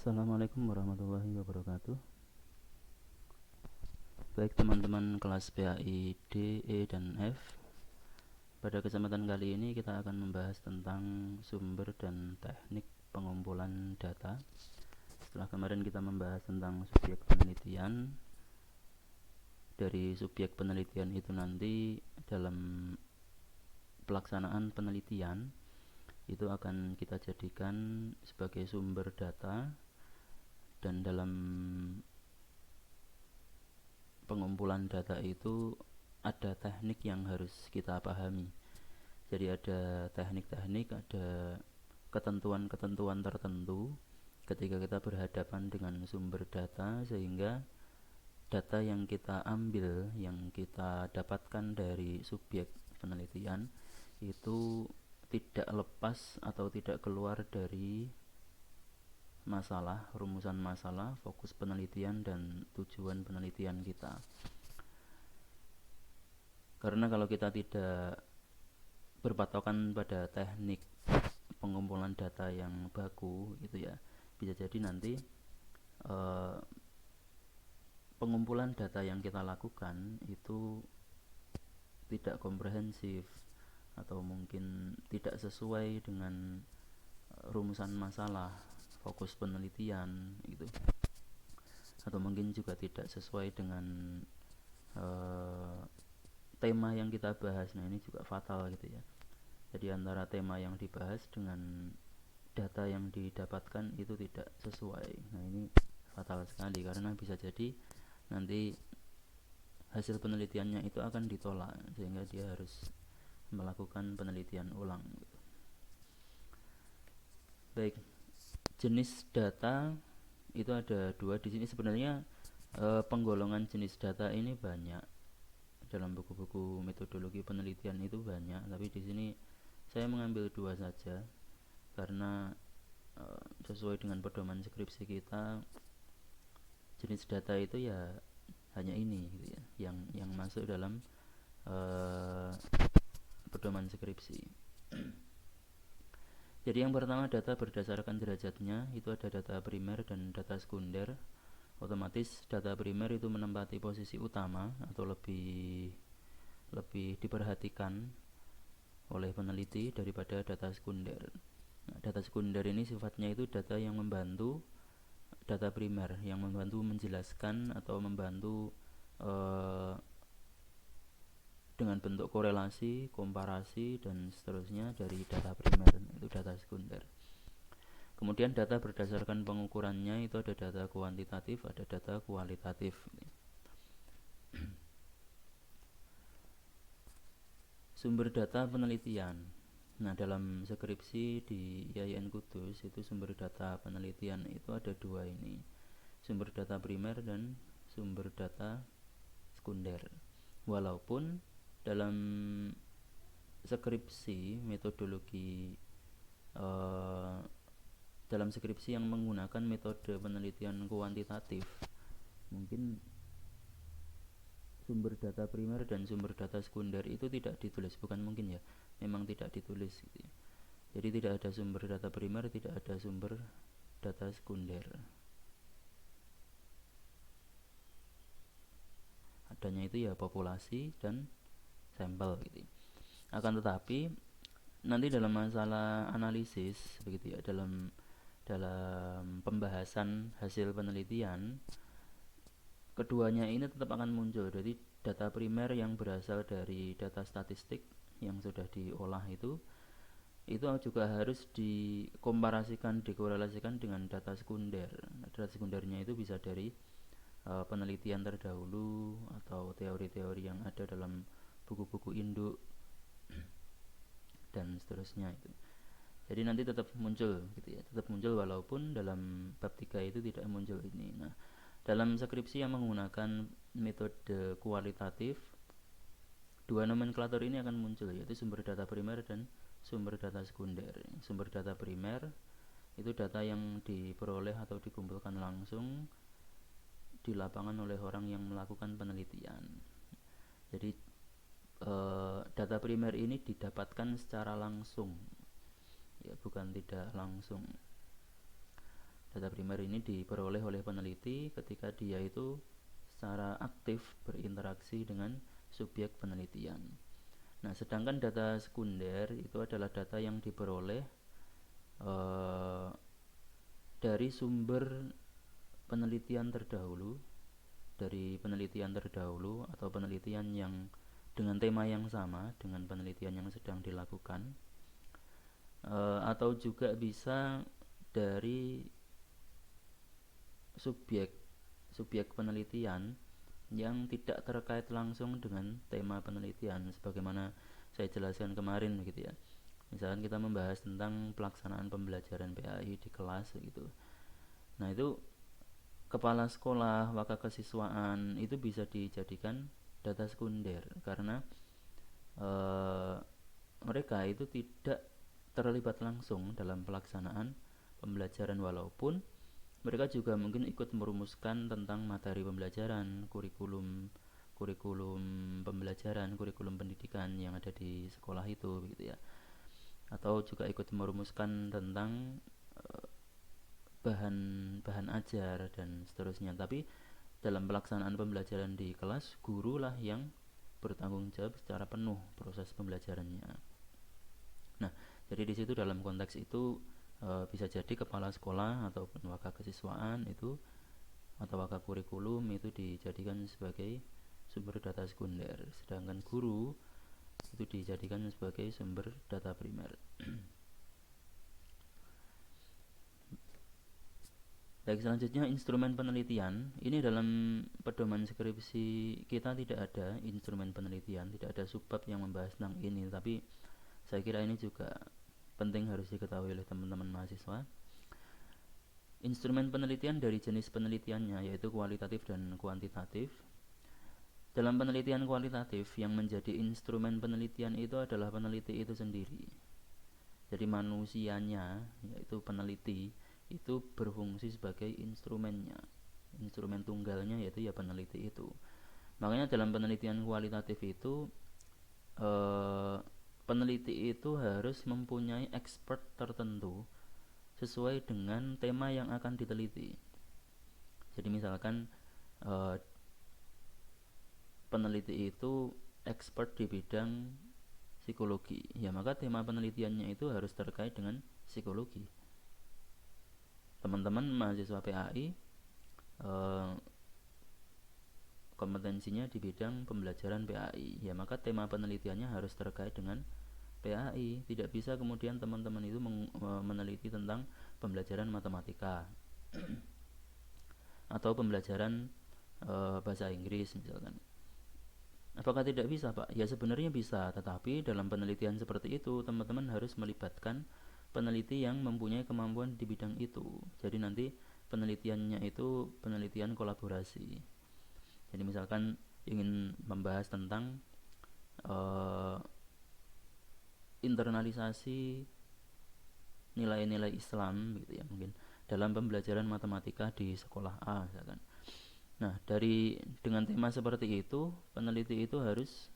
Assalamualaikum warahmatullahi wabarakatuh. Baik teman-teman kelas PAI D, E, dan F. Pada kesempatan kali ini kita akan membahas tentang sumber dan teknik pengumpulan data. Setelah kemarin kita membahas tentang subjek penelitian, dari subjek penelitian itu nanti dalam pelaksanaan penelitian itu akan kita jadikan sebagai sumber data, dan dalam pengumpulan data itu ada teknik yang harus kita pahami. Jadi ada teknik-teknik, ada ketentuan-ketentuan tertentu ketika kita berhadapan dengan sumber data, sehingga data yang kita ambil, yang kita dapatkan dari subjek penelitian itu tidak lepas atau tidak keluar dari masalah, rumusan masalah, fokus penelitian, dan tujuan penelitian kita. Karena kalau kita tidak berpatokan pada teknik pengumpulan data yang baku gitu ya, bisa jadi nanti pengumpulan data yang kita lakukan itu tidak komprehensif atau mungkin tidak sesuai dengan rumusan masalah, fokus penelitian gitu, atau mungkin juga tidak sesuai dengan tema yang kita bahas. Nah ini juga fatal gitu ya. Jadi antara tema yang dibahas dengan data yang didapatkan itu tidak sesuai. Nah ini fatal sekali, karena bisa jadi nanti hasil penelitiannya itu akan ditolak, sehingga dia harus melakukan penelitian ulang gitu. Baik, jenis data itu ada dua di sini. Sebenarnya penggolongan jenis data ini banyak dalam buku-buku metodologi penelitian, itu banyak, tapi di sini saya mengambil dua saja karena sesuai dengan pedoman skripsi kita, jenis data itu ya hanya ini gitu ya, yang masuk dalam pedoman skripsi. Jadi yang pertama, data berdasarkan derajatnya. Itu ada data primer dan data sekunder. Otomatis data primer itu menempati posisi utama atau lebih diperhatikan oleh peneliti daripada data sekunder. Nah, data sekunder ini sifatnya itu data yang membantu data primer, yang membantu menjelaskan atau membantu dengan bentuk korelasi, komparasi, dan seterusnya dari data primer, itu data sekunder. Kemudian data berdasarkan pengukurannya itu ada data kuantitatif, ada data kualitatif. Sumber data penelitian. Nah, dalam skripsi di IAIN Kudus itu sumber data penelitian itu ada dua ini, sumber data primer dan sumber data sekunder. Walaupun dalam skripsi metodologi dalam skripsi yang menggunakan metode penelitian kuantitatif, mungkin sumber data primer dan sumber data sekunder itu tidak ditulis, bukan mungkin ya, memang tidak ditulis gitu ya. Jadi tidak ada sumber data primer, tidak ada sumber data sekunder. Adanya itu ya populasi dan sampel gitu. Akan tetapi nanti dalam masalah analisis begitu ya, dalam pembahasan hasil penelitian, keduanya ini tetap akan muncul. Jadi data primer yang berasal dari data statistik yang sudah diolah itu juga harus dikomparasikan, dikorelasikan dengan data sekunder. Data sekundernya itu bisa dari penelitian terdahulu atau teori-teori yang ada dalam buku-buku induk dan seterusnya itu. Jadi nanti tetap muncul gitu ya, tetap muncul walaupun dalam bab 3 itu tidak muncul ini. Nah, dalam skripsi yang menggunakan metode kualitatif, dua nomenklatur ini akan muncul, yaitu sumber data primer dan sumber data sekunder. Sumber data primer itu data yang diperoleh atau dikumpulkan langsung di lapangan oleh orang yang melakukan penelitian. Jadi data primer ini didapatkan secara langsung ya, bukan tidak langsung. Data primer ini diperoleh oleh peneliti ketika dia itu secara aktif berinteraksi dengan subjek penelitian. Nah, sedangkan data sekunder itu adalah data yang diperoleh dari sumber penelitian terdahulu, atau penelitian yang dengan tema yang sama dengan penelitian yang sedang dilakukan, atau juga bisa dari subjek penelitian yang tidak terkait langsung dengan tema penelitian, sebagaimana saya jelaskan kemarin gitu ya. Misalkan kita membahas tentang pelaksanaan pembelajaran PAI di kelas gitu. Nah, itu kepala sekolah, wakakesiswaan itu bisa dijadikan data sekunder karena mereka itu tidak terlibat langsung dalam pelaksanaan pembelajaran, walaupun mereka juga mungkin ikut merumuskan tentang materi pembelajaran, kurikulum pembelajaran, kurikulum pendidikan yang ada di sekolah itu begitu ya. Atau juga ikut merumuskan tentang bahan ajar dan seterusnya. Tapi dalam pelaksanaan pembelajaran di kelas, gurulah yang bertanggung jawab secara penuh proses pembelajarannya. Nah, jadi di situ dalam konteks itu bisa jadi kepala sekolah ataupun wakakesiswaan itu atau wakakurikulum itu dijadikan sebagai sumber data sekunder, sedangkan guru itu dijadikan sebagai sumber data primer. Baik, selanjutnya instrumen penelitian. Ini dalam pedoman skripsi kita tidak ada instrumen penelitian, tidak ada subbab yang membahas tentang ini, tapi saya kira ini juga penting harus diketahui oleh teman-teman mahasiswa. Instrumen penelitian dari jenis penelitiannya yaitu kualitatif dan kuantitatif. Dalam penelitian kualitatif, yang menjadi instrumen penelitian itu adalah peneliti itu sendiri. Jadi manusianya, yaitu peneliti, itu berfungsi sebagai instrumennya. Instrumen tunggalnya yaitu ya peneliti itu. Makanya dalam penelitian kualitatif itu peneliti itu harus mempunyai expert tertentu sesuai dengan tema yang akan diteliti. Jadi misalkan peneliti itu expert di bidang psikologi, ya maka tema penelitiannya itu harus terkait dengan psikologi. Teman-teman mahasiswa PAI kompetensinya di bidang pembelajaran PAI, ya maka tema penelitiannya harus terkait dengan PAI. Tidak bisa kemudian teman-teman itu meneliti tentang pembelajaran matematika atau pembelajaran bahasa Inggris misalkan. Apakah tidak bisa, Pak? Ya sebenarnya bisa, tetapi dalam penelitian seperti itu teman-teman harus melibatkan peneliti yang mempunyai kemampuan di bidang itu. Jadi nanti penelitiannya itu penelitian kolaborasi. Jadi misalkan ingin membahas tentang internalisasi nilai-nilai Islam gitu ya, mungkin dalam pembelajaran matematika di sekolah A misalkan. Nah, dengan tema seperti itu, peneliti itu harus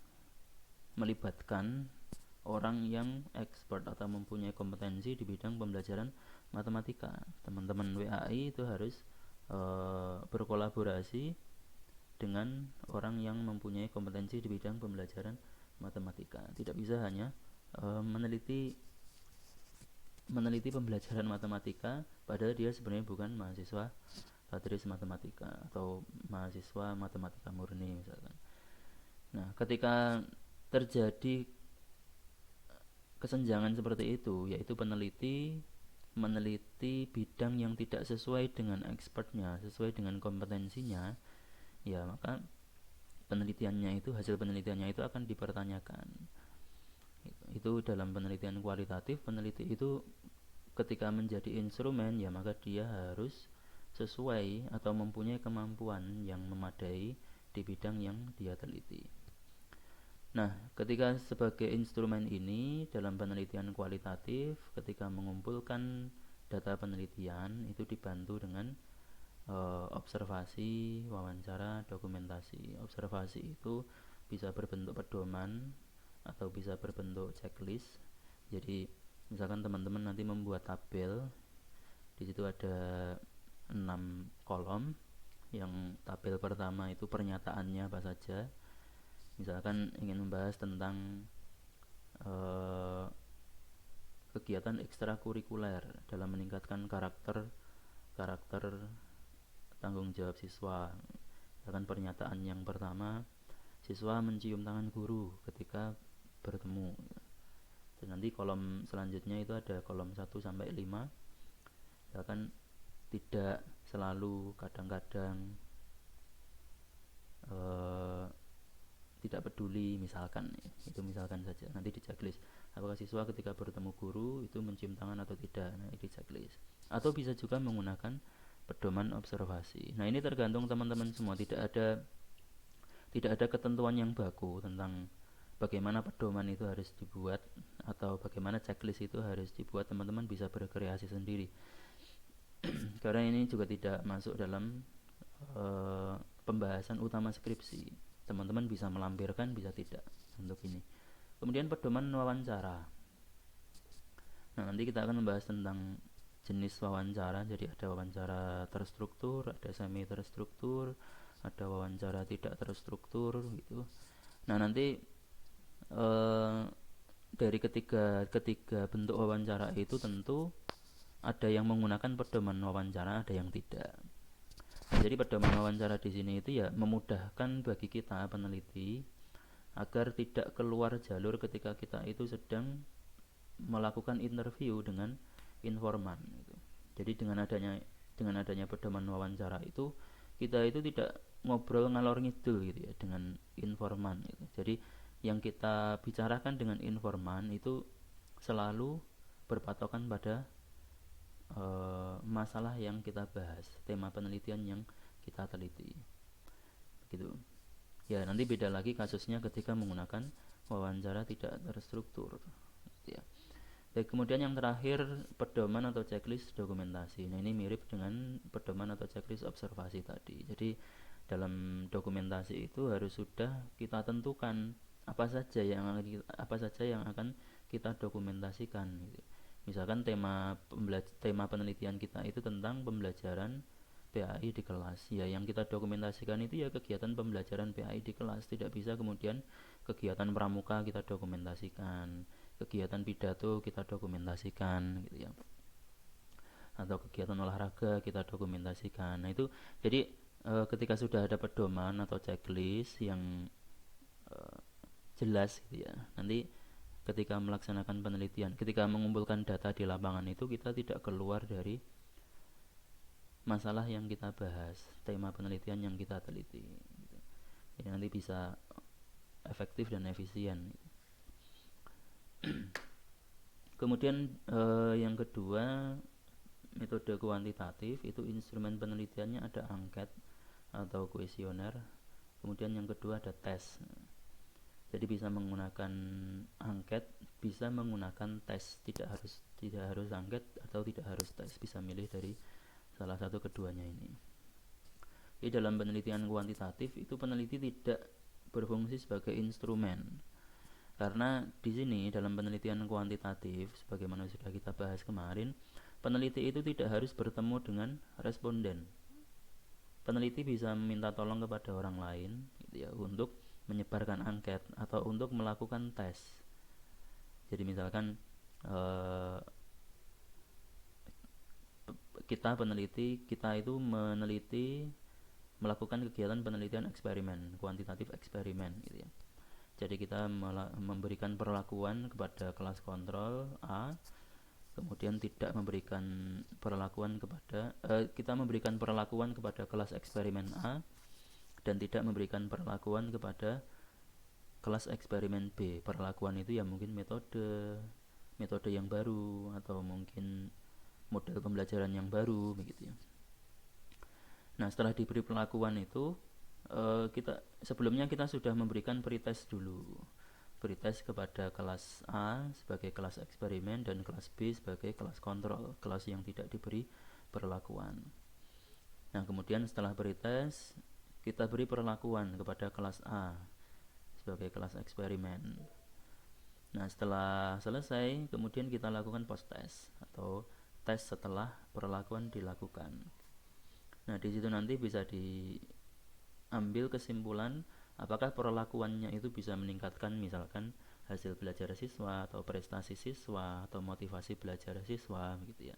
melibatkan orang yang expert atau mempunyai kompetensi di bidang pembelajaran matematika. Teman-teman WAI itu harus berkolaborasi dengan orang yang mempunyai kompetensi di bidang pembelajaran matematika. Tidak bisa hanya meneliti pembelajaran matematika padahal dia sebenarnya bukan mahasiswa patris matematika atau mahasiswa matematika murni misalkan. Nah, ketika terjadi kesenjangan seperti itu, yaitu peneliti meneliti bidang yang tidak sesuai dengan expertnya, sesuai dengan kompetensinya, ya maka hasil penelitiannya itu akan dipertanyakan. Itu dalam penelitian kualitatif, peneliti itu ketika menjadi instrumen, ya maka dia harus sesuai atau mempunyai kemampuan yang memadai di bidang yang dia teliti. Nah, ketika sebagai instrumen ini dalam penelitian kualitatif, ketika mengumpulkan data penelitian itu dibantu dengan observasi, wawancara, dokumentasi. Observasi itu bisa berbentuk pedoman atau bisa berbentuk checklist. Jadi misalkan teman-teman nanti membuat tabel Di situ ada 6 kolom. Yang tabel pertama itu pernyataannya apa saja. Misalkan ingin membahas tentang kegiatan ekstrakurikuler dalam meningkatkan karakter tanggung jawab siswa. Misalkan pernyataan yang pertama, siswa mencium tangan guru ketika bertemu. Dan nanti kolom selanjutnya itu ada kolom 1 sampai 5. Misalkan tidak selalu, kadang-kadang, tidak peduli, misalkan. Itu misalkan saja. Nanti di checklist. Apakah siswa ketika bertemu guru itu mencium tangan atau tidak? Nah, di checklist. Atau bisa juga menggunakan pedoman observasi. Nah, ini tergantung teman-teman semua. Tidak ada ketentuan yang baku tentang bagaimana pedoman itu harus dibuat atau bagaimana checklist itu harus dibuat. Teman-teman bisa berkreasi sendiri. Karena ini juga tidak masuk dalam pembahasan utama skripsi. Teman-teman bisa melampirkan, bisa tidak untuk ini. Kemudian pedoman wawancara. Nah, nanti kita akan membahas tentang jenis wawancara. Jadi ada wawancara terstruktur, ada semi terstruktur, ada wawancara tidak terstruktur gitu. Nah, nanti dari ketiga bentuk wawancara itu tentu ada yang menggunakan pedoman wawancara, ada yang tidak. Jadi pedoman wawancara di sini itu ya memudahkan bagi kita peneliti agar tidak keluar jalur ketika kita itu sedang melakukan interview dengan informan. Jadi dengan adanya pedoman wawancara itu kita itu tidak ngobrol ngalor ngidul gitu ya dengan informan gitu. Jadi yang kita bicarakan dengan informan itu selalu berpatokan pada masalah yang kita bahas, tema penelitian yang kita teliti, gitu. Ya, nanti beda lagi kasusnya ketika menggunakan wawancara tidak terstruktur, gitu ya. Dan kemudian yang terakhir pedoman atau checklist dokumentasi. Nah, ini mirip dengan pedoman atau checklist observasi tadi. Jadi dalam dokumentasi itu harus sudah kita tentukan apa saja yang akan kita dokumentasikan, gitu. Misalkan tema penelitian kita itu tentang pembelajaran PAI di kelas. Ya, yang kita dokumentasikan itu ya kegiatan pembelajaran PAI di kelas. Tidak bisa kemudian kegiatan pramuka kita dokumentasikan, kegiatan pidato kita dokumentasikan, gitu ya. Atau kegiatan olahraga kita dokumentasikan. Nah, itu jadi ketika sudah ada pedoman atau checklist yang jelas, gitu ya. Nanti ketika melaksanakan penelitian, ketika mengumpulkan data di lapangan itu kita tidak keluar dari masalah yang kita bahas, tema penelitian yang kita teliti. Jadi nanti bisa efektif dan efisien. Kemudian yang kedua, metode kuantitatif itu instrumen penelitiannya ada angket atau kuesioner. Kemudian yang kedua ada tes. Jadi bisa menggunakan angket, bisa menggunakan tes, tidak harus angket atau tidak harus tes, bisa milih dari salah satu keduanya ini. Jadi dalam penelitian kuantitatif itu peneliti tidak berfungsi sebagai instrumen. Karena di sini dalam penelitian kuantitatif, sebagaimana sudah kita bahas kemarin, peneliti itu tidak harus bertemu dengan responden. Peneliti bisa meminta tolong kepada orang lain, gitu ya, untuk menyebarkan angket atau untuk melakukan tes. Jadi misalkan kita itu melakukan kegiatan penelitian eksperimen, kuantitatif eksperimen, gitu ya. Jadi kita memberikan perlakuan kepada kelas kontrol A, kemudian tidak memberikan perlakuan kepada kita memberikan perlakuan kepada kelas eksperimen A dan tidak memberikan perlakuan kepada kelas eksperimen B. Perlakuan itu ya mungkin metode yang baru atau mungkin model pembelajaran yang baru, begitu ya. Nah, setelah diberi perlakuan itu sebelumnya kita sudah memberikan pretest dulu. Pretest kepada kelas A sebagai kelas eksperimen dan kelas B sebagai kelas kontrol, kelas yang tidak diberi perlakuan. Nah, kemudian setelah pretest kita beri perlakuan kepada kelas A sebagai kelas eksperimen. Nah, setelah selesai kemudian kita lakukan post test atau tes setelah perlakuan dilakukan. Nah, di situ nanti bisa diambil kesimpulan apakah perlakuannya itu bisa meningkatkan misalkan hasil belajar siswa atau prestasi siswa atau motivasi belajar siswa gitu ya,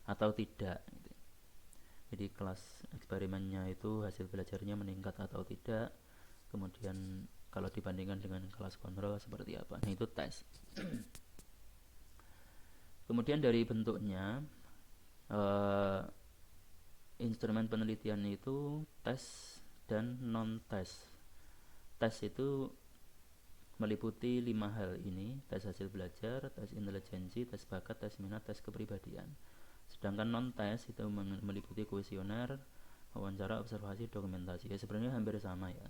atau tidak gitu. Jadi kelas eksperimennya itu hasil belajarnya meningkat atau tidak, kemudian kalau dibandingkan dengan kelas kontrol seperti apa. Nah, itu tes. Kemudian dari bentuknya, instrumen penelitian itu tes dan non-tes. Tes itu meliputi 5 hal ini: tes hasil belajar, tes intelijensi, tes bakat, tes minat, tes kepribadian. Sedangkan non-tes itu meliputi kuesioner, wawancara, observasi, dokumentasi. Ya sebenarnya hampir sama ya,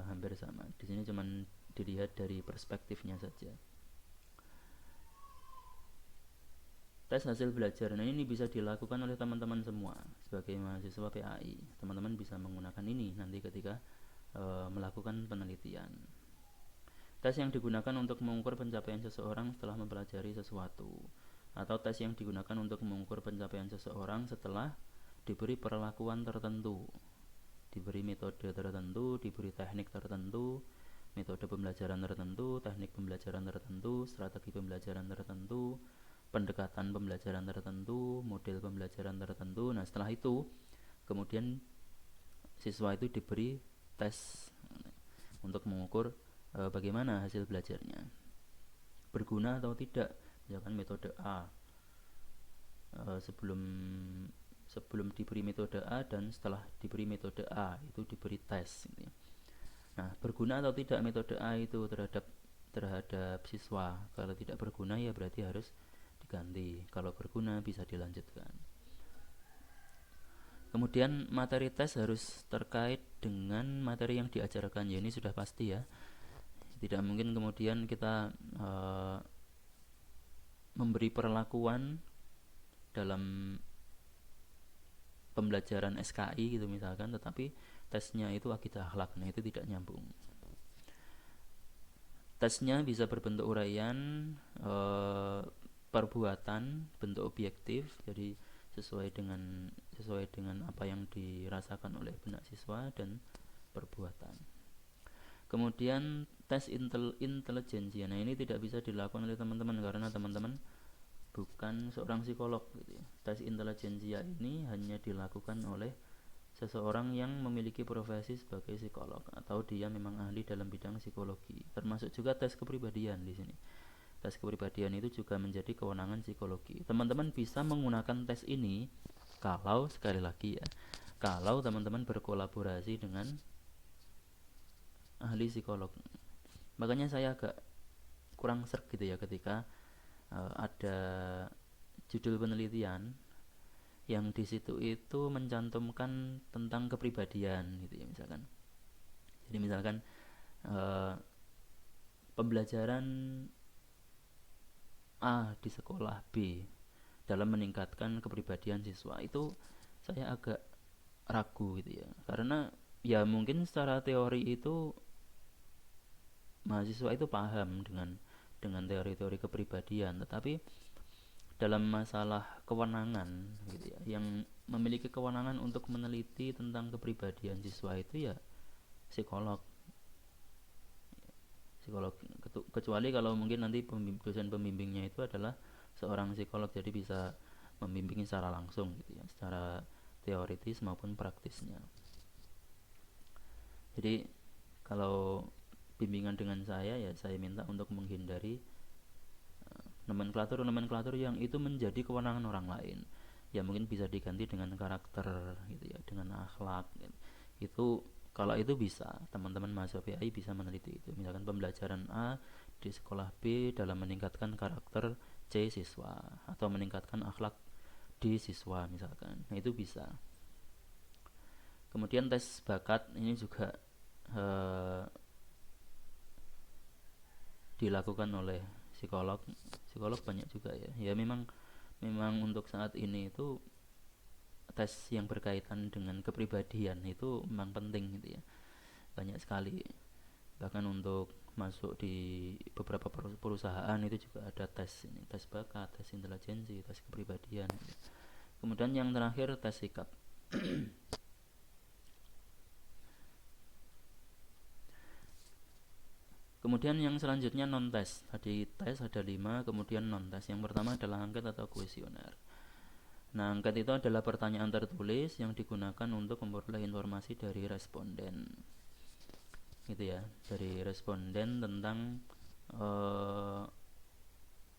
hampir sama. Di sini cuma dilihat dari perspektifnya saja. Tes hasil belajar, nah ini bisa dilakukan oleh teman-teman semua sebagai mahasiswa PAI. Teman-teman bisa menggunakan ini nanti ketika melakukan penelitian. Tes yang digunakan untuk mengukur pencapaian seseorang setelah mempelajari sesuatu, atau tes yang digunakan untuk mengukur pencapaian seseorang setelah diberi perlakuan tertentu, diberi metode tertentu, diberi teknik tertentu, metode pembelajaran tertentu, teknik pembelajaran tertentu, strategi pembelajaran tertentu, pendekatan pembelajaran tertentu, model pembelajaran tertentu. Nah, setelah itu kemudian siswa itu diberi tes untuk mengukur bagaimana hasil belajarnya, berguna atau tidak. Misalkan metode A, sebelum diberi metode A dan setelah diberi metode A itu diberi tes gitu ya. Nah, berguna atau tidak metode A itu terhadap siswa. Kalau tidak berguna ya berarti harus diganti. Kalau berguna bisa dilanjutkan. Kemudian materi tes harus terkait dengan materi yang diajarkan. Ya ini sudah pasti ya. Tidak mungkin kemudian kita memberi perlakuan dalam pembelajaran SKI gitu misalkan, tetapi tesnya itu akidah akhlak. Nah, itu tidak nyambung. Tesnya bisa berbentuk uraian, perbuatan, bentuk objektif, jadi sesuai dengan apa yang dirasakan oleh benak siswa, dan perbuatan. Kemudian tes intelijensia. Nah, ini tidak bisa dilakukan oleh teman-teman karena teman-teman bukan seorang psikolog gitu ya. Tes intelijensia ini hanya dilakukan oleh seseorang yang memiliki profesi sebagai psikolog atau dia memang ahli dalam bidang psikologi. Termasuk juga tes kepribadian di sini. Tes kepribadian itu juga menjadi kewenangan psikologi. Teman-teman bisa menggunakan tes ini kalau, sekali lagi ya, kalau teman-teman berkolaborasi dengan ahli psikolog. Makanya saya agak kurang serg gitu ya ketika ada judul penelitian yang di situ itu mencantumkan tentang kepribadian gitu ya misalkan. Jadi misalkan pembelajaran A di sekolah B dalam meningkatkan kepribadian siswa, itu saya agak ragu gitu ya, karena ya mungkin secara teori itu mahasiswa itu paham dengan teori-teori kepribadian, tetapi dalam masalah kewenangan gitu ya, yang memiliki kewenangan untuk meneliti tentang kepribadian siswa itu ya psikolog. Kecuali kalau mungkin nanti dosen pembimbingnya itu adalah seorang psikolog, jadi bisa membimbing secara langsung gitu ya, secara teoritis maupun praktisnya. Jadi kalau bimbingan dengan saya ya saya minta untuk menghindari nomenklatur yang itu menjadi kewenangan orang lain. Ya mungkin bisa diganti dengan karakter gitu ya, dengan akhlak gitu. Itu kalau itu bisa, teman-teman mahasiswa PAI bisa meneliti itu. Misalkan pembelajaran A di sekolah B dalam meningkatkan karakter C siswa atau meningkatkan akhlak D siswa misalkan. Nah, itu bisa. Kemudian tes bakat ini juga dilakukan oleh psikolog banyak juga ya. Ya memang untuk saat ini itu tes yang berkaitan dengan kepribadian itu memang penting gitu ya, banyak sekali. Bahkan untuk masuk di beberapa perusahaan itu juga ada tes ini, tes bakat, tes intelijensi, tes kepribadian. Kemudian yang terakhir tes sikap. Kemudian yang selanjutnya non tes. Tadi tes ada 5, kemudian non tes. Yang pertama adalah angket atau kuesioner. Nah, angket itu adalah pertanyaan tertulis yang digunakan untuk memperoleh informasi dari responden. Gitu ya, dari responden tentang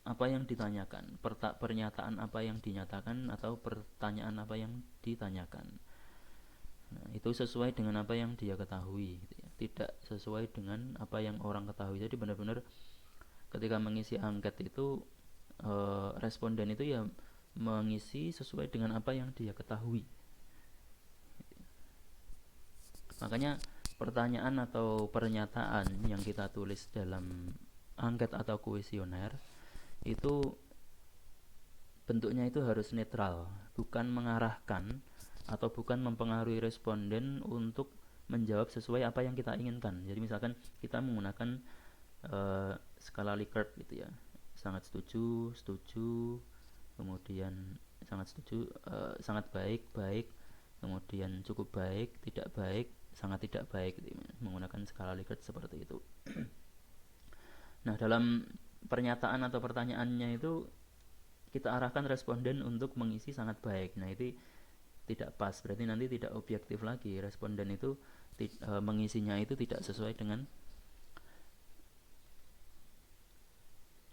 apa yang ditanyakan, pernyataan apa yang dinyatakan atau pertanyaan apa yang ditanyakan. Nah, itu sesuai dengan apa yang dia ketahui, gitu ya. Tidak sesuai dengan apa yang orang ketahui. Jadi benar-benar ketika mengisi angket itu responden itu ya mengisi sesuai dengan apa yang dia ketahui. Makanya pertanyaan atau pernyataan yang kita tulis dalam angket atau kuesioner itu bentuknya itu harus netral, bukan mengarahkan atau bukan mempengaruhi responden untuk menjawab sesuai apa yang kita inginkan. Jadi misalkan kita menggunakan skala Likert gitu ya, sangat setuju, setuju, kemudian sangat setuju, sangat baik, baik, kemudian cukup baik, tidak baik, sangat tidak baik gitu, menggunakan skala Likert seperti itu. Nah, dalam pernyataan atau pertanyaannya itu kita arahkan responden untuk mengisi sangat baik. Nah, itu tidak pas, berarti nanti tidak objektif lagi. Responden itu mengisinya itu tidak sesuai dengan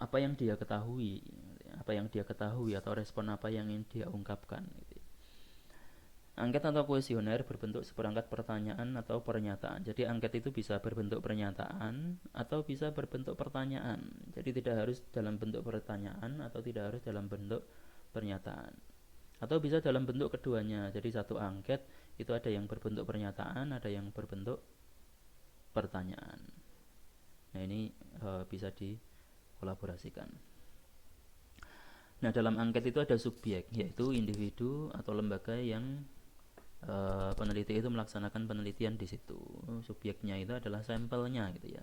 apa yang dia ketahui, atau respon apa yang ingin dia ungkapkan. Angket atau kuesioner berbentuk seperangkat pertanyaan atau pernyataan. Jadi angket itu bisa berbentuk pernyataan atau bisa berbentuk pertanyaan. Jadi tidak harus dalam bentuk pertanyaan atau tidak harus dalam bentuk pernyataan. Atau bisa dalam bentuk keduanya. Jadi satu angket itu ada yang berbentuk pernyataan, ada yang berbentuk pertanyaan. Nah, ini bisa dikolaborasikan. Nah, dalam angket itu ada subjek, yaitu individu atau lembaga yang peneliti itu melaksanakan penelitian di situ. Subjeknya itu adalah sampelnya gitu ya.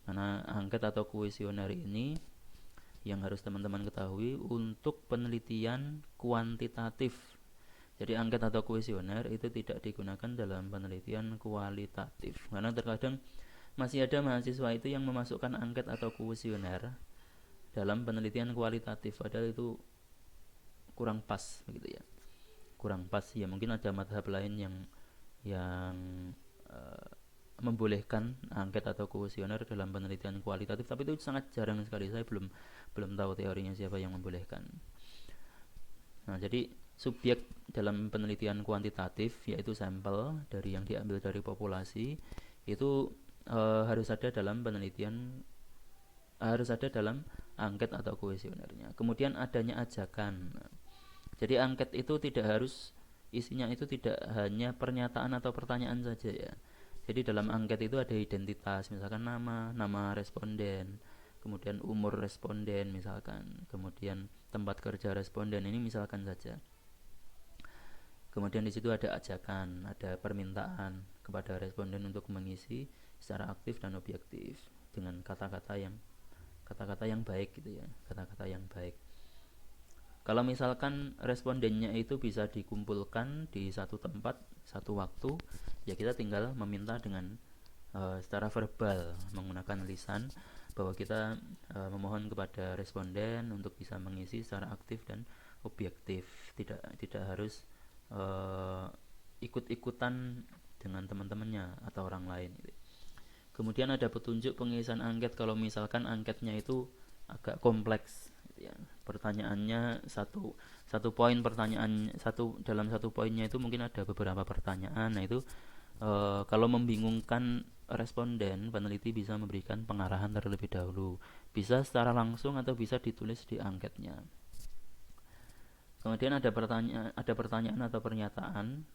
Karena angket atau kuesioner ini yang harus teman-teman ketahui untuk penelitian kuantitatif. Jadi angket atau kuesioner itu tidak digunakan dalam penelitian kualitatif. Karena terkadang masih ada mahasiswa itu yang memasukkan angket atau kuesioner dalam penelitian kualitatif, padahal itu kurang pas begitu ya. Kurang pas ya, mungkin ada mazhab lain yang membolehkan angket atau kuesioner dalam penelitian kualitatif, tapi itu sangat jarang sekali. Saya belum tahu teorinya siapa yang membolehkan. Nah, jadi subjek dalam penelitian kuantitatif yaitu sampel dari yang diambil dari populasi itu harus ada dalam angket atau kuesionernya. Kemudian adanya ajakan. Jadi angket itu tidak harus isinya itu tidak hanya pernyataan atau pertanyaan saja ya. Jadi dalam angket itu ada identitas, misalkan nama responden, kemudian umur responden misalkan, kemudian tempat kerja responden, ini misalkan saja. Kemudian di situ ada ajakan, ada permintaan kepada responden untuk mengisi secara aktif dan objektif dengan kata-kata yang baik gitu ya, kata-kata yang baik. Kalau misalkan respondennya itu bisa dikumpulkan di satu tempat, satu waktu, ya kita tinggal meminta dengan secara verbal menggunakan lisan bahwa kita memohon kepada responden untuk bisa mengisi secara aktif dan objektif, tidak harus ikut-ikutan dengan teman-temannya atau orang lain. Kemudian ada petunjuk pengisian angket kalau misalkan angketnya itu agak kompleks. Ya, pertanyaannya satu poin pertanyaan dalam satu poinnya itu mungkin ada beberapa pertanyaan. Nah itu kalau membingungkan responden, peneliti bisa memberikan pengarahan terlebih dahulu, bisa secara langsung atau bisa ditulis di angketnya. Kemudian ada pertanyaan atau pernyataan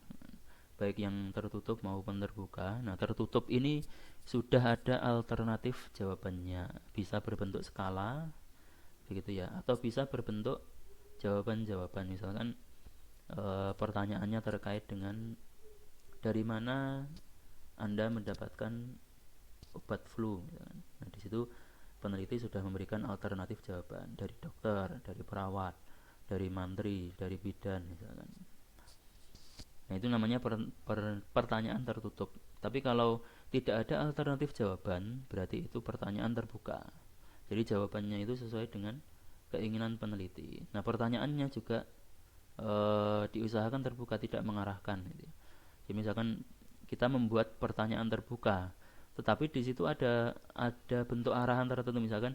baik yang tertutup maupun terbuka. Nah, tertutup ini sudah ada alternatif jawabannya, bisa berbentuk skala begitu ya, atau bisa berbentuk jawaban-jawaban. Misalkan pertanyaannya terkait dengan dari mana Anda mendapatkan obat flu misalkan. Nah di situ peneliti sudah memberikan alternatif jawaban dari dokter, dari perawat, dari mantri, dari bidan misalkan. Nah itu namanya pertanyaan tertutup. Tapi kalau tidak ada alternatif jawaban, berarti itu pertanyaan terbuka. Jadi jawabannya itu sesuai dengan keinginan peneliti. Nah pertanyaannya juga diusahakan terbuka, tidak mengarahkan gitu. Jadi misalkan kita membuat pertanyaan terbuka, tetapi di situ ada bentuk arahan tertentu, misalkan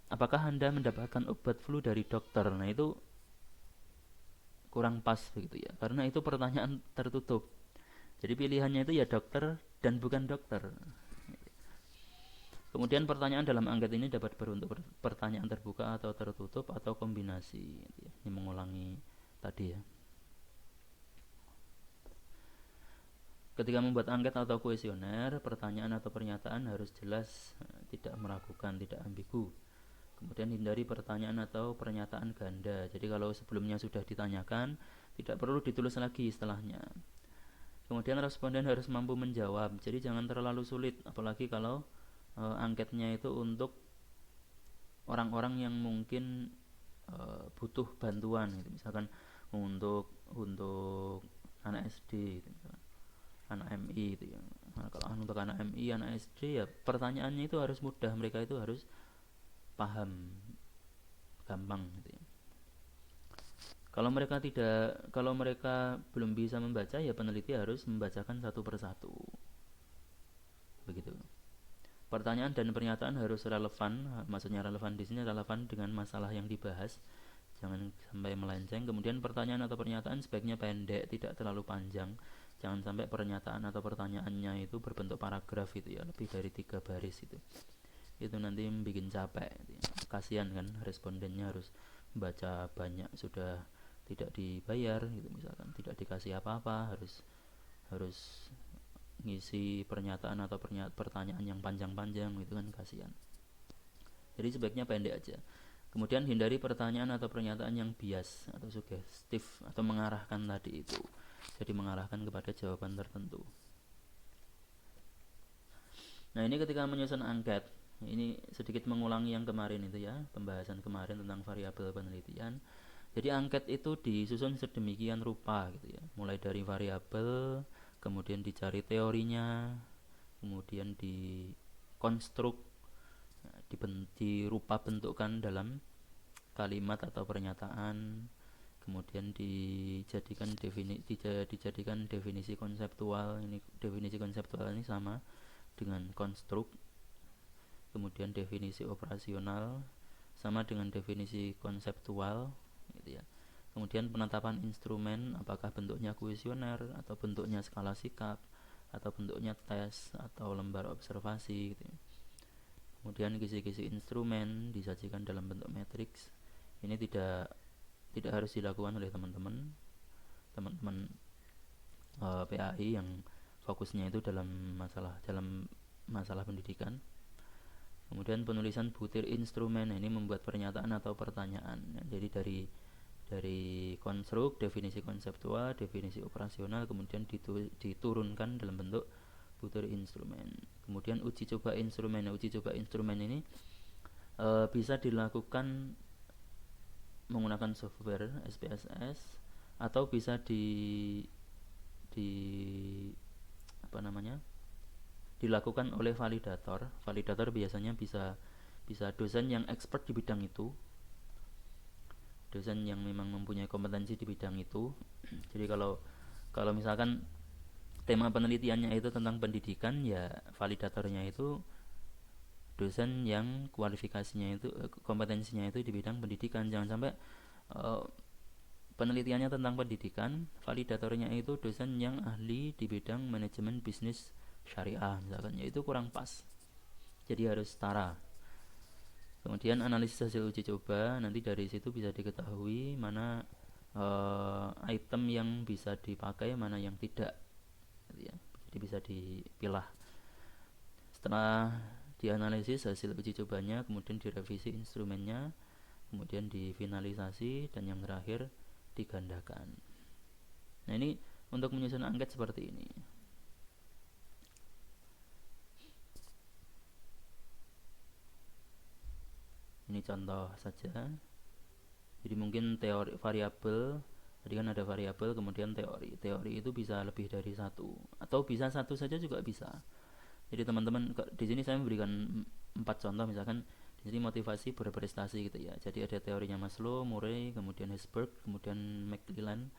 apakah Anda mendapatkan obat flu dari dokter. Nah itu kurang pas begitu ya, karena itu pertanyaan tertutup. Jadi pilihannya itu ya dokter dan bukan dokter. Kemudian pertanyaan dalam angket ini dapat berbentuk pertanyaan terbuka atau tertutup atau kombinasi. Ini mengulangi tadi ya. Ketika membuat angket atau kuesioner, pertanyaan atau pernyataan harus jelas, tidak meragukan, tidak ambigu. Kemudian hindari pertanyaan atau pernyataan ganda. Jadi kalau sebelumnya sudah ditanyakan, tidak perlu ditulis lagi setelahnya. Kemudian responden harus mampu menjawab. Jadi jangan terlalu sulit, apalagi kalau angketnya itu untuk orang-orang yang mungkin butuh bantuan gitu. Misalkan untuk anak SD gitu, anak MI gitu ya. Nah, kalau untuk anak MI, anak SD ya pertanyaannya itu harus mudah, mereka itu harus paham, gampang gitu ya. Kalau mereka belum bisa membaca, ya peneliti harus membacakan satu persatu. Begitu. Pertanyaan dan pernyataan harus relevan, maksudnya relevan di sini relevan dengan masalah yang dibahas. Jangan sampai melenceng. Kemudian pertanyaan atau pernyataan sebaiknya pendek, tidak terlalu panjang. Jangan sampai pernyataan atau pertanyaannya itu berbentuk paragraf itu ya, lebih dari 3 baris itu. Itu nanti bikin capek gitu ya. Kasihan kan respondennya harus baca banyak, sudah tidak dibayar gitu, misalkan tidak dikasih apa-apa, harus ngisi pernyataan atau pertanyaan yang panjang-panjang gitu kan, kasihan. Jadi sebaiknya pendek aja. Kemudian hindari pertanyaan atau pernyataan yang bias atau sugestif atau mengarahkan tadi itu. Jadi mengarahkan kepada jawaban tertentu. Nah ini ketika menyusun angket, ini sedikit mengulangi yang kemarin itu ya, pembahasan kemarin tentang variabel penelitian. Jadi angket itu disusun sedemikian rupa gitu ya, mulai dari variabel, kemudian dicari teorinya, kemudian dikonstruk, dirupa bentukkan dalam kalimat atau pernyataan, kemudian dijadikan definisi konseptual. Ini definisi konseptual ini sama dengan konstruk. Kemudian definisi operasional sama dengan definisi konseptual gitu ya. Kemudian penetapan instrumen, apakah bentuknya kuesioner atau bentuknya skala sikap atau bentuknya tes atau lembar observasi gitu ya. Kemudian kisi-kisi instrumen disajikan dalam bentuk matriks. Ini tidak harus dilakukan oleh teman-teman PAI yang fokusnya itu dalam masalah pendidikan. Kemudian penulisan butir instrumen, ini membuat pernyataan atau pertanyaan. Jadi dari konstruk, definisi konseptual, definisi operasional, kemudian diturunkan dalam bentuk butir instrumen. Kemudian uji coba instrumen. Uji coba instrumen ini bisa dilakukan menggunakan software SPSS atau bisa dilakukan oleh validator. Validator biasanya bisa dosen yang expert di bidang itu, dosen yang memang mempunyai kompetensi di bidang itu. Jadi kalau misalkan tema penelitiannya itu tentang pendidikan, ya validatornya itu dosen yang kualifikasinya itu kompetensinya itu di bidang pendidikan. Jangan sampai penelitiannya tentang pendidikan, validatornya itu dosen yang ahli di bidang manajemen bisnis syariah misalkan, ya itu kurang pas. Jadi harus setara. Kemudian analisis hasil uji coba, nanti dari situ bisa diketahui mana item yang bisa dipakai, mana yang tidak gitu ya. Jadi bisa dipilah. Setelah dianalisis hasil uji cobanya, kemudian direvisi instrumennya, kemudian difinalisasi, dan yang terakhir digandakan. Nah ini untuk menyusun angket seperti ini. Ini contoh saja. Jadi mungkin teori variabel, tadi kan ada variabel kemudian teori. Teori itu bisa lebih dari satu atau bisa satu saja juga bisa. Jadi teman-teman di sini saya memberikan 4 contoh, misalkan di sini motivasi berprestasi gitu ya. Jadi ada teorinya Maslow, Murray, kemudian Herzberg, kemudian McClellan.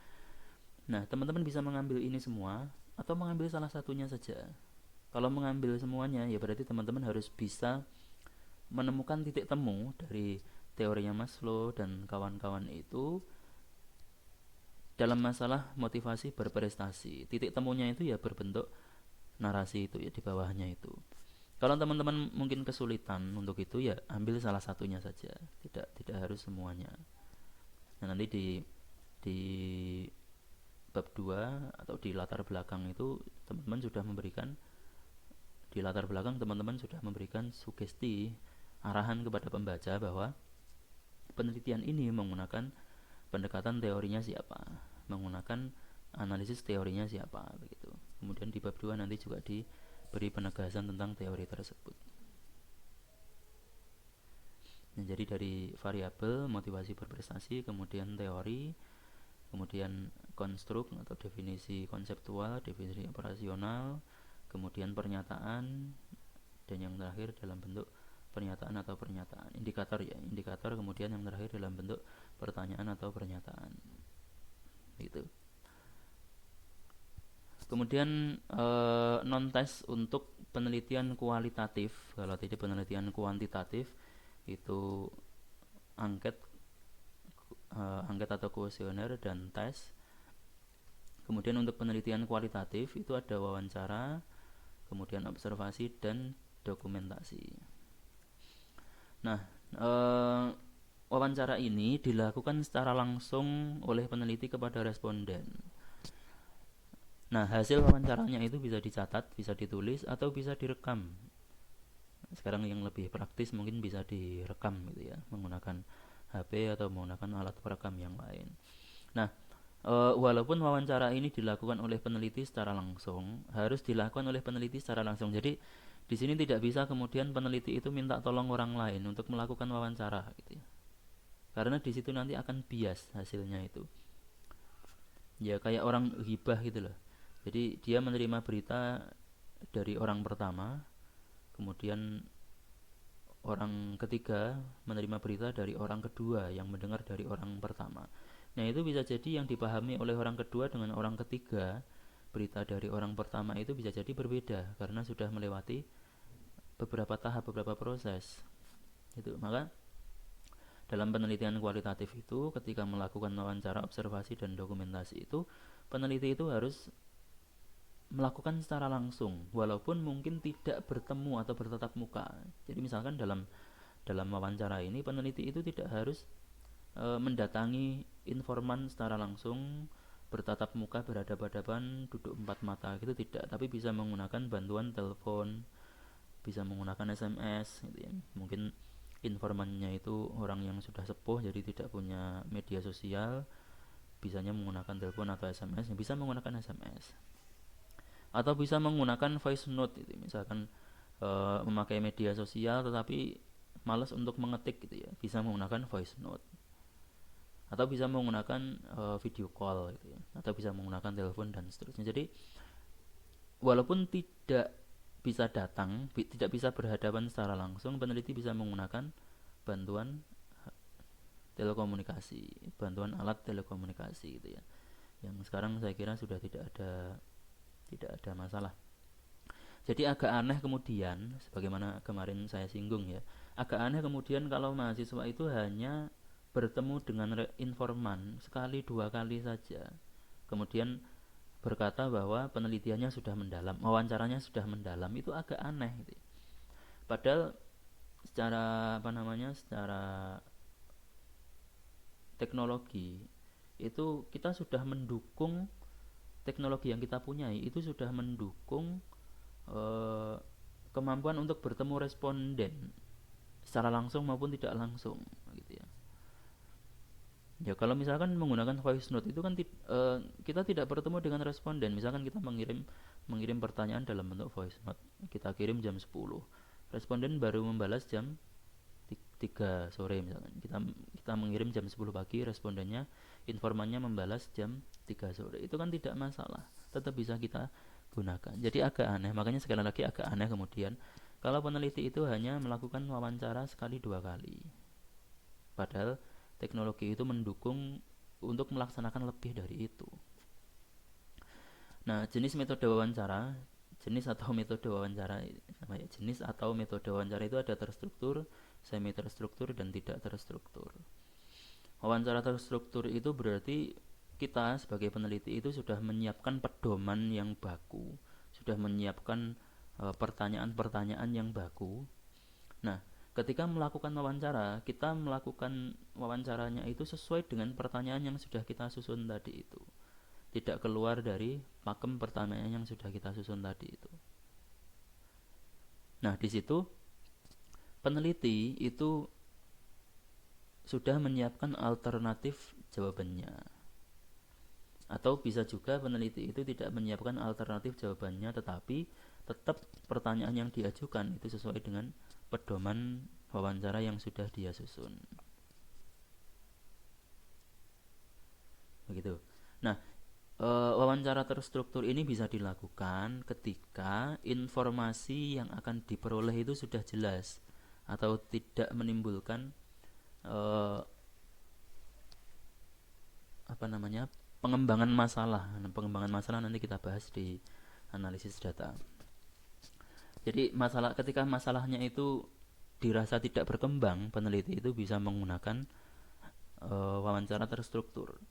Nah, teman-teman bisa mengambil ini semua atau mengambil salah satunya saja. Kalau mengambil semuanya ya berarti teman-teman harus bisa menemukan titik temu dari teorinya Maslow dan kawan-kawan itu dalam masalah motivasi berprestasi. Titik temunya itu ya berbentuk narasi itu ya di bawahnya itu. Kalau teman-teman mungkin kesulitan untuk itu ya ambil salah satunya saja, tidak harus semuanya. Nah, nanti di bab 2 atau di latar belakang itu teman-teman sudah memberikan sugesti arahan kepada pembaca bahwa penelitian ini menggunakan pendekatan teorinya siapa, menggunakan analisis teorinya siapa begitu. Kemudian di bab 2 nanti juga diberi penegasan tentang teori tersebut. Nah, jadi dari variabel, motivasi berprestasi, kemudian teori, kemudian konstruk atau definisi konseptual, definisi operasional, kemudian pernyataan, dan yang terakhir dalam bentuk pernyataan atau pernyataan, indikator, kemudian yang terakhir dalam bentuk pertanyaan atau pernyataan gitu. Kemudian non-tes untuk penelitian kualitatif. Kalau tidak penelitian kuantitatif itu angket atau kuesioner dan tes. Kemudian untuk penelitian kualitatif itu ada wawancara, kemudian observasi dan dokumentasi. Nah, wawancara ini dilakukan secara langsung oleh peneliti kepada responden. Nah, hasil wawancaranya itu bisa dicatat, bisa ditulis, atau bisa direkam. Sekarang yang lebih praktis mungkin bisa direkam gitu ya, menggunakan HP atau menggunakan alat perekam yang lain. Nah, walaupun wawancara ini dilakukan oleh peneliti secara langsung, harus dilakukan oleh peneliti secara langsung. Jadi di sini tidak bisa kemudian peneliti itu minta tolong orang lain untuk melakukan wawancara gitu ya. Karena di situ nanti akan bias hasilnya itu. Ya kayak orang ghibah gitu loh. Jadi dia menerima berita dari orang pertama, kemudian orang ketiga menerima berita dari orang kedua yang mendengar dari orang pertama. Nah, itu bisa jadi yang dipahami oleh orang kedua dengan orang ketiga, berita dari orang pertama itu bisa jadi berbeda karena sudah melewati beberapa tahap, beberapa proses. Itu. Maka dalam penelitian kualitatif itu ketika melakukan wawancara, observasi dan dokumentasi itu peneliti itu harus melakukan secara langsung walaupun mungkin tidak bertemu atau bertatap muka. Jadi misalkan dalam wawancara ini peneliti itu tidak harus mendatangi informan secara langsung, bertatap muka, berhadapan-hadapan, duduk empat mata gitu tidak, tapi bisa menggunakan bantuan telepon, bisa menggunakan SMS gitu ya. Mungkin informannya itu orang yang sudah sepuh jadi tidak punya media sosial, bisanya menggunakan telepon atau SMS, bisa menggunakan SMS. Atau bisa menggunakan voice note gitu. Misalkan memakai media sosial tetapi malas untuk mengetik gitu ya, bisa menggunakan voice note. Atau bisa menggunakan video call gitu ya, atau bisa menggunakan telepon dan seterusnya. Jadi walaupun tidak bisa datang, tidak bisa berhadapan secara langsung, peneliti bisa menggunakan bantuan telekomunikasi, bantuan alat telekomunikasi gitu ya. Yang sekarang saya kira sudah tidak ada masalah. Jadi agak aneh kemudian, sebagaimana kemarin saya singgung ya, agak aneh kemudian kalau mahasiswa itu hanya bertemu dengan informan sekali dua kali saja, kemudian berkata bahwa penelitiannya sudah mendalam, wawancaranya sudah mendalam, itu agak aneh gitu. Padahal secara teknologi itu kita sudah mendukung, teknologi yang kita punyai itu sudah mendukung kemampuan untuk bertemu responden secara langsung maupun tidak langsung gitu ya. Ya kalau misalkan menggunakan voice note itu kan kita tidak bertemu dengan responden. Misalkan kita mengirim pertanyaan dalam bentuk voice note, kita kirim jam 10, responden baru membalas jam 3 sore misalkan. Kita mengirim jam 10 pagi, respondennya informannya membalas jam 3 sore. Itu kan tidak masalah, tetap bisa kita gunakan. Jadi agak aneh, makanya sekali lagi agak aneh kemudian kalau peneliti itu hanya melakukan wawancara sekali 2 kali. Padahal teknologi itu mendukung untuk melaksanakan lebih dari itu. Nah, jenis metode wawancara, jenis atau metode wawancara, jenis atau metode wawancara itu ada terstruktur, semi terstruktur, dan tidak terstruktur. Wawancara terstruktur itu berarti kita sebagai peneliti itu sudah menyiapkan pedoman yang baku, sudah menyiapkan pertanyaan-pertanyaan yang baku. Nah, ketika melakukan wawancara, kita melakukan wawancaranya itu sesuai dengan pertanyaan yang sudah kita susun tadi itu. Tidak keluar dari pakem pertanyaan yang sudah kita susun tadi itu. Nah, di situ peneliti itu sudah menyiapkan alternatif jawabannya. Atau bisa juga peneliti itu tidak menyiapkan alternatif jawabannya, tetapi tetap pertanyaan yang diajukan itu sesuai dengan pedoman wawancara yang sudah dia susun. Begitu. Nah, wawancara terstruktur ini bisa dilakukan ketika informasi yang akan diperoleh itu sudah jelas atau tidak menimbulkan pengembangan masalah. Pengembangan masalah nanti kita bahas di analisis data. Jadi ketika masalahnya itu dirasa tidak berkembang, peneliti itu bisa menggunakan wawancara terstruktur.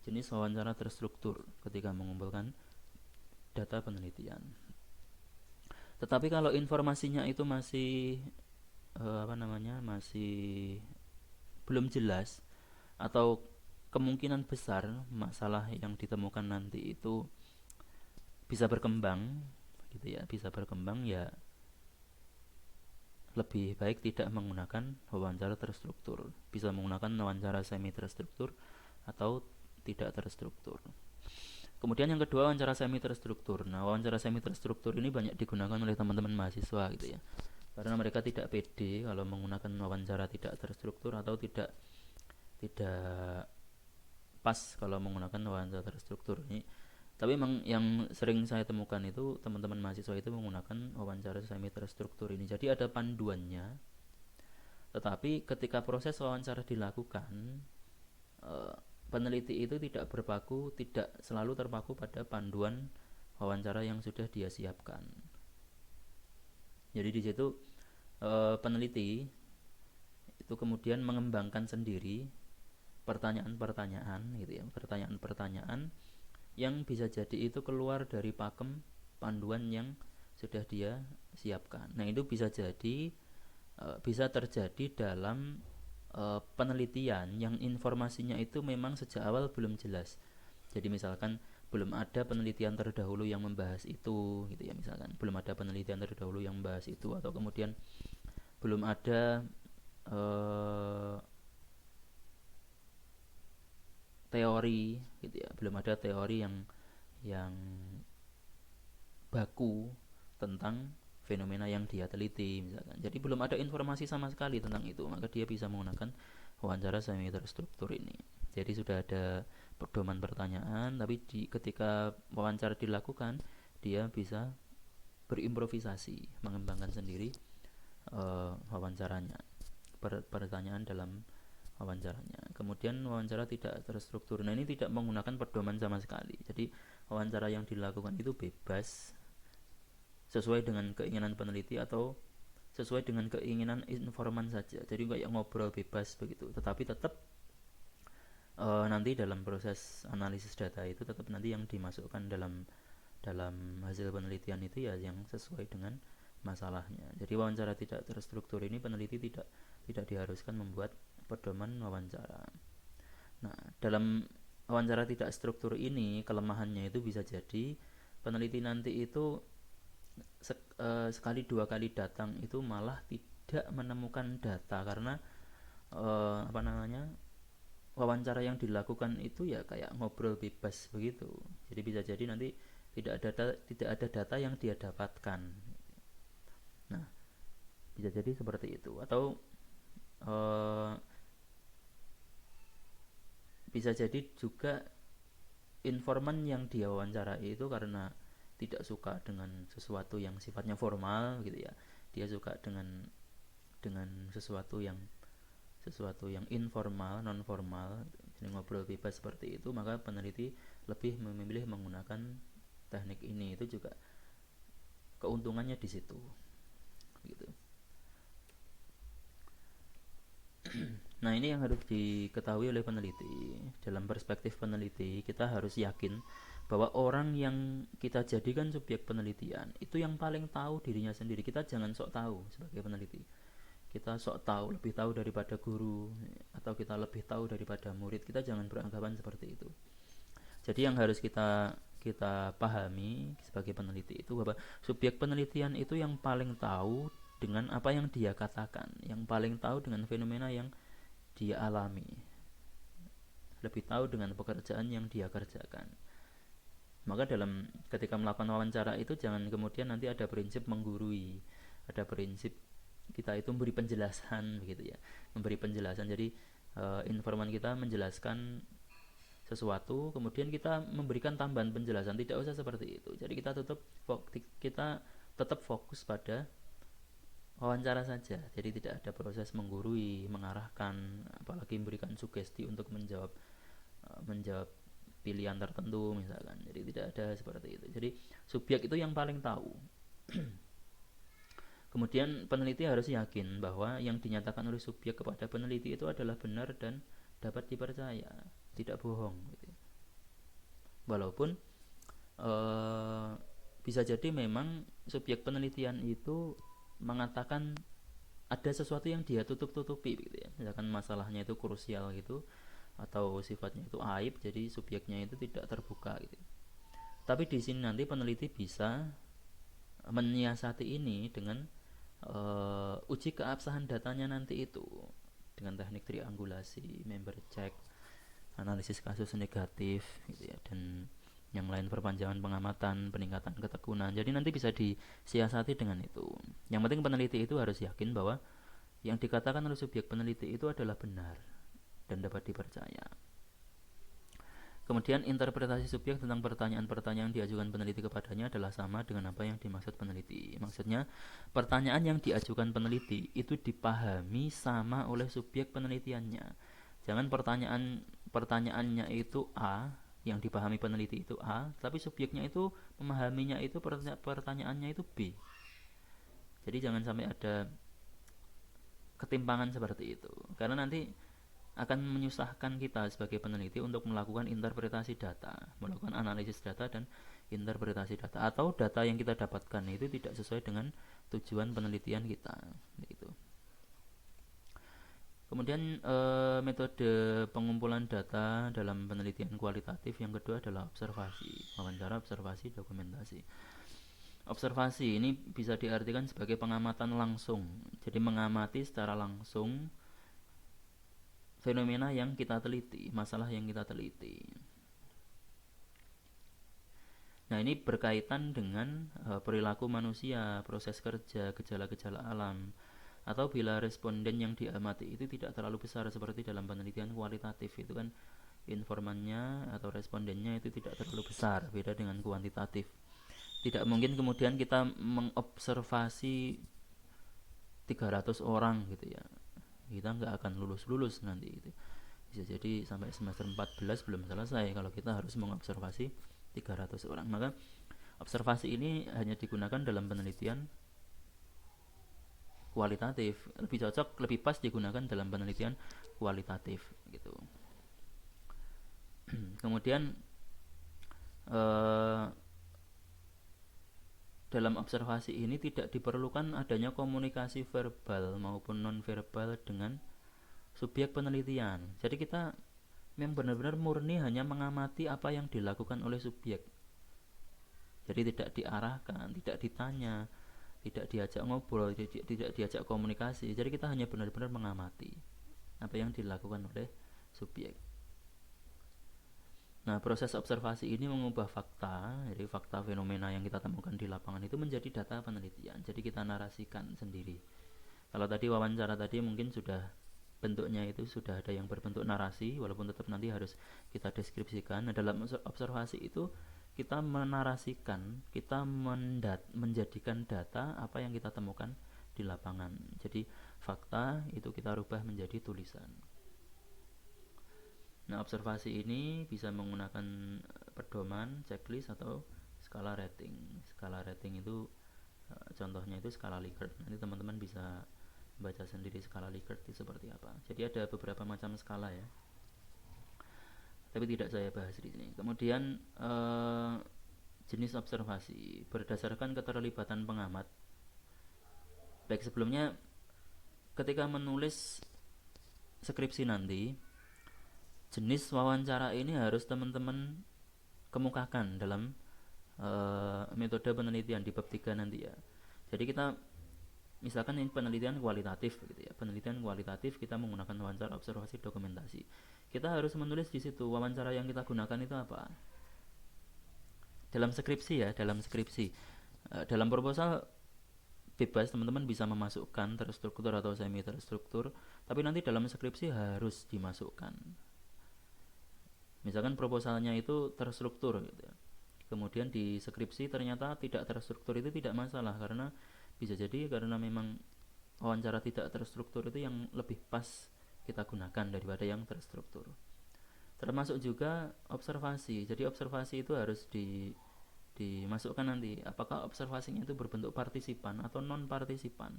Jenis wawancara terstruktur ketika mengumpulkan data penelitian. Tetapi kalau informasinya itu masih masih belum jelas atau kemungkinan besar masalah yang ditemukan nanti itu bisa berkembang gitu ya, bisa berkembang, ya lebih baik tidak menggunakan wawancara terstruktur, bisa menggunakan wawancara semi terstruktur atau tidak terstruktur. Kemudian yang kedua, wawancara semi terstruktur. Nah, wawancara semi terstruktur ini banyak digunakan oleh teman-teman mahasiswa gitu ya, karena mereka tidak pede kalau menggunakan wawancara tidak terstruktur atau tidak pas kalau menggunakan wawancara terstruktur ini. Tapi memang yang sering saya temukan itu teman-teman mahasiswa itu menggunakan wawancara semi terstruktur ini. Jadi ada panduannya. Tetapi ketika proses wawancara dilakukan, peneliti itu tidak selalu terpaku pada panduan wawancara yang sudah dia siapkan. Jadi di situ peneliti itu kemudian mengembangkan sendiri pertanyaan-pertanyaan gitu ya, pertanyaan-pertanyaan yang bisa jadi itu keluar dari pakem panduan yang sudah dia siapkan. Nah, itu bisa terjadi dalam penelitian yang informasinya itu memang sejak awal belum jelas. Jadi misalkan belum ada penelitian terdahulu yang membahas itu gitu ya, misalkan belum ada penelitian terdahulu yang membahas itu, atau kemudian belum ada teori gitu ya, belum ada teori yang baku tentang fenomena yang dia teliti misalkan. Jadi belum ada informasi sama sekali tentang itu, maka dia bisa menggunakan wawancara semi terstruktur ini. Jadi sudah ada pedoman pertanyaan, tapi ketika wawancara dilakukan, dia bisa berimprovisasi, mengembangkan sendiri wawancaranya, pertanyaan dalam wawancaranya. Kemudian wawancara tidak terstruktur. Nah, ini tidak menggunakan pedoman sama sekali. Jadi wawancara yang dilakukan itu bebas sesuai dengan keinginan peneliti atau sesuai dengan keinginan informan saja. Jadi kayak ngobrol bebas begitu. Tetapi tetap nanti dalam proses analisis data itu tetap nanti yang dimasukkan dalam hasil penelitian itu ya yang sesuai dengan masalahnya. Jadi wawancara tidak terstruktur ini peneliti tidak diharuskan membuat pedoman wawancara. Nah, dalam wawancara tidak struktur ini kelemahannya itu bisa jadi peneliti nanti itu sekali 2 kali datang itu malah tidak menemukan data karena wawancara yang dilakukan itu ya kayak ngobrol bebas begitu. Jadi bisa jadi nanti tidak ada data yang dia dapatkan. Nah, bisa jadi seperti itu. Atau eh, bisa jadi juga informan yang dia wawancarai itu karena tidak suka dengan sesuatu yang sifatnya formal gitu ya, dia suka dengan sesuatu yang informal, non formal, jadi ngobrol bebas seperti itu, maka peneliti lebih memilih menggunakan teknik ini. Itu juga keuntungannya di situ gitu. Nah, ini yang harus diketahui oleh peneliti. Dalam perspektif peneliti, kita harus yakin bahwa orang yang kita jadikan subjek penelitian itu yang paling tahu dirinya sendiri. Kita jangan sok tahu sebagai peneliti. Kita sok tahu, lebih tahu daripada guru, atau kita lebih tahu daripada murid. Kita jangan beranggapan seperti itu. Jadi yang harus kita kita pahami sebagai peneliti itu bahwa subjek penelitian itu yang paling tahu dengan apa yang dia katakan, yang paling tahu dengan fenomena yang dia alami, lebih tahu dengan pekerjaan yang dia kerjakan. Maka ketika melakukan wawancara itu jangan kemudian nanti ada prinsip menggurui, ada prinsip kita itu memberi penjelasan begitu ya, memberi penjelasan. Jadi informan kita menjelaskan sesuatu, kemudian kita memberikan tambahan penjelasan, tidak usah seperti itu. Jadi kita tetap fokus pada wawancara saja. Jadi tidak ada proses menggurui, mengarahkan, apalagi memberikan sugesti untuk menjawab pilihan tertentu misalkan. Jadi tidak ada seperti itu. Jadi subjek itu yang paling tahu. Kemudian peneliti harus yakin bahwa yang dinyatakan oleh subjek kepada peneliti itu adalah benar dan dapat dipercaya, tidak bohong gitu. Walaupun bisa jadi memang subjek penelitian itu mengatakan ada sesuatu yang dia tutup-tutupi gitu ya. Misalkan masalahnya itu krusial gitu, atau sifatnya itu aib, jadi subjeknya itu tidak terbuka gitu. Tapi di sini nanti peneliti bisa menyiasati ini dengan uji keabsahan datanya nanti itu dengan teknik triangulasi, member check, analisis kasus negatif gitu ya, dan yang lain, perpanjangan pengamatan, peningkatan ketekunan. Jadi nanti bisa disiasati dengan itu. Yang penting peneliti itu harus yakin bahwa yang dikatakan oleh subjek peneliti itu adalah benar dan dapat dipercaya. Kemudian interpretasi subjek tentang pertanyaan-pertanyaan yang diajukan peneliti kepadanya adalah sama dengan apa yang dimaksud peneliti. Maksudnya, pertanyaan yang diajukan peneliti itu dipahami sama oleh subjek penelitiannya. Jangan pertanyaannya itu A, yang dipahami peneliti itu A, tapi subjeknya itu memahaminya itu pertanyaannya itu B. Jadi jangan sampai ada ketimpangan seperti itu. Karena nanti akan menyusahkan kita sebagai peneliti untuk melakukan interpretasi data, melakukan analisis data dan interpretasi data, atau data yang kita dapatkan itu tidak sesuai dengan tujuan penelitian kita gitu. Kemudian metode pengumpulan data dalam penelitian kualitatif yang kedua adalah observasi, wawancara, observasi, dokumentasi. Observasi ini bisa diartikan sebagai pengamatan langsung, jadi mengamati secara langsung fenomena yang kita teliti, masalah yang kita teliti. Nah, ini berkaitan dengan perilaku manusia, proses kerja, gejala-gejala alam, atau bila responden yang diamati itu tidak terlalu besar seperti dalam penelitian kualitatif, itu kan informannya atau respondennya itu tidak terlalu besar, beda dengan kuantitatif. Tidak mungkin kemudian kita mengobservasi 300 orang gitu ya, kita nggak akan lulus nanti gitu. Bisa jadi sampai semester 14 belum selesai kalau kita harus mengobservasi 300 orang. Maka observasi ini hanya digunakan dalam penelitian kualitatif. Lebih cocok, lebih pas digunakan dalam penelitian kualitatif gitu. Kemudian dalam observasi ini tidak diperlukan adanya komunikasi verbal maupun non-verbal dengan subjek penelitian. Jadi kita memang benar-benar murni hanya mengamati apa yang dilakukan oleh subjek. Jadi tidak diarahkan, tidak ditanya, tidak diajak ngobrol, tidak diajak komunikasi. Jadi kita hanya benar-benar mengamati apa yang dilakukan oleh subjek. Nah, proses observasi ini mengubah fakta, jadi fakta fenomena yang kita temukan di lapangan itu menjadi data penelitian. Jadi kita narasikan sendiri. Kalau tadi wawancara tadi mungkin sudah bentuknya itu sudah ada yang berbentuk narasi, walaupun tetap nanti harus kita deskripsikan. Nah, dalam observasi itu kita menarasikan, kita menjadikan data apa yang kita temukan di lapangan. Jadi fakta itu kita rubah menjadi tulisan. Nah, observasi ini bisa menggunakan pedoman, checklist, atau skala rating. Skala rating itu contohnya itu skala Likert. Nanti teman-teman bisa baca sendiri skala Likert itu seperti apa. Jadi ada beberapa macam skala ya, tapi tidak saya bahas di sini. Kemudian jenis observasi berdasarkan keterlibatan pengamat. Baik, sebelumnya ketika menulis skripsi nanti, jenis wawancara ini harus teman-teman kemukakan dalam metode penelitian di bab 3 nanti ya. Jadi kita misalkan ini penelitian kualitatif gitu ya. Penelitian kualitatif kita menggunakan wawancara, observasi, dokumentasi. Kita harus menulis di situ wawancara yang kita gunakan itu apa. Dalam skripsi ya, dalam skripsi. Dalam proposal bebas teman-teman bisa memasukkan terstruktur atau semi terstruktur, tapi nanti dalam skripsi harus dimasukkan. Misalkan proposalnya itu terstruktur gitu ya. Kemudian di skripsi ternyata tidak terstruktur, itu tidak masalah, karena bisa jadi karena memang wawancara tidak terstruktur itu yang lebih pas kita gunakan daripada yang terstruktur. Termasuk juga observasi. Jadi observasi itu harus dimasukkan nanti apakah observasinya itu berbentuk partisipan atau non partisipan,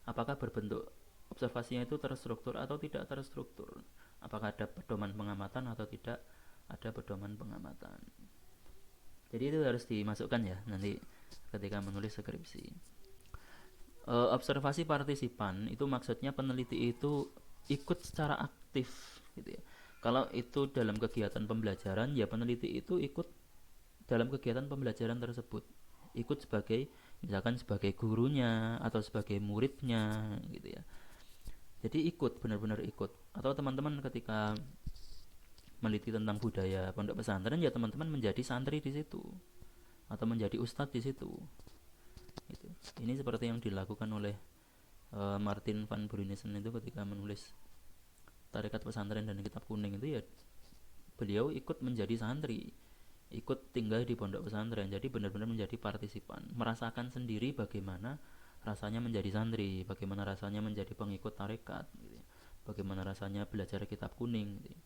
apakah berbentuk observasinya itu terstruktur atau tidak terstruktur, apakah ada pedoman pengamatan atau tidak ada pedoman pengamatan. Jadi itu harus dimasukkan ya nanti ketika menulis skripsi. Observasi partisipan itu maksudnya peneliti itu ikut secara aktif gitu ya. Kalau itu dalam kegiatan pembelajaran, ya peneliti itu ikut dalam kegiatan pembelajaran tersebut, ikut sebagai misalkan sebagai gurunya atau sebagai muridnya gitu ya. Jadi ikut, benar-benar ikut. Atau teman-teman ketika meneliti tentang budaya pondok pesantren, ya teman-teman menjadi santri di situ atau menjadi ustadz di situ. Gitu. Ini seperti yang dilakukan oleh Martin van Brunissen itu ketika menulis Tarekat Pesantren dan Kitab Kuning itu, ya beliau ikut menjadi santri, ikut tinggal di pondok pesantren. Jadi benar-benar menjadi partisipan, merasakan sendiri bagaimana rasanya menjadi santri, bagaimana rasanya menjadi pengikut tarekat gitu. Bagaimana rasanya belajar Kitab Kuning gitu.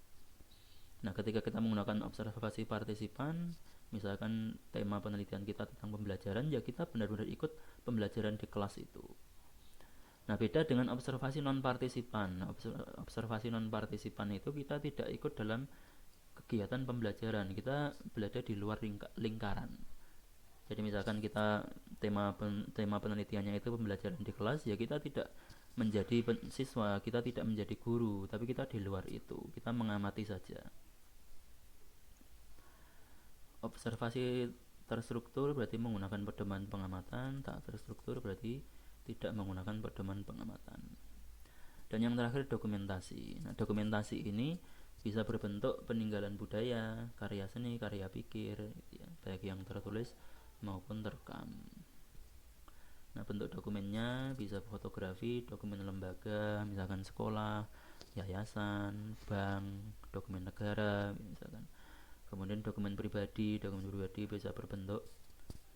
Nah, ketika kita menggunakan observasi partisipan, misalkan tema penelitian kita tentang pembelajaran, ya kita benar-benar ikut pembelajaran di kelas itu. Nah, beda dengan observasi non partisipan. Observasi non partisipan itu kita tidak ikut dalam kegiatan pembelajaran, kita berada di luar lingkaran. Jadi misalkan kita tema penelitiannya itu pembelajaran di kelas, ya kita tidak menjadi siswa, kita tidak menjadi guru, tapi kita di luar itu, kita mengamati saja. Observasi terstruktur berarti menggunakan pedoman pengamatan, tak terstruktur berarti tidak menggunakan pedoman pengamatan. Dan yang terakhir dokumentasi. Nah, dokumentasi ini bisa berbentuk peninggalan budaya, karya seni, karya pikir, ya, baik yang tertulis maupun terekam. Nah, bentuk dokumennya bisa fotografi, dokumen lembaga, misalkan sekolah, yayasan, bank, dokumen negara, misalkan. Kemudian dokumen pribadi bisa berbentuk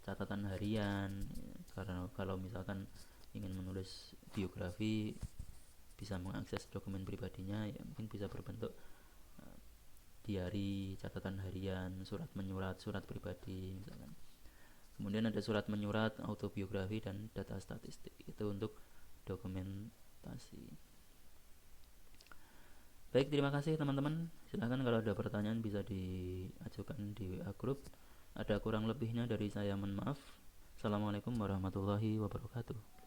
catatan harian, ya, karena kalau misalkan ingin menulis biografi bisa mengakses dokumen pribadinya, ya mungkin bisa berbentuk diari, catatan harian, surat menyurat, surat pribadi misalkan. Kemudian ada surat menyurat, autobiografi, dan data statistik. Itu untuk dokumentasi. Baik, terima kasih teman-teman. Silahkan kalau ada pertanyaan bisa diajukan di WA Group. Ada kurang lebihnya dari saya, mohon maaf. Assalamualaikum warahmatullahi wabarakatuh.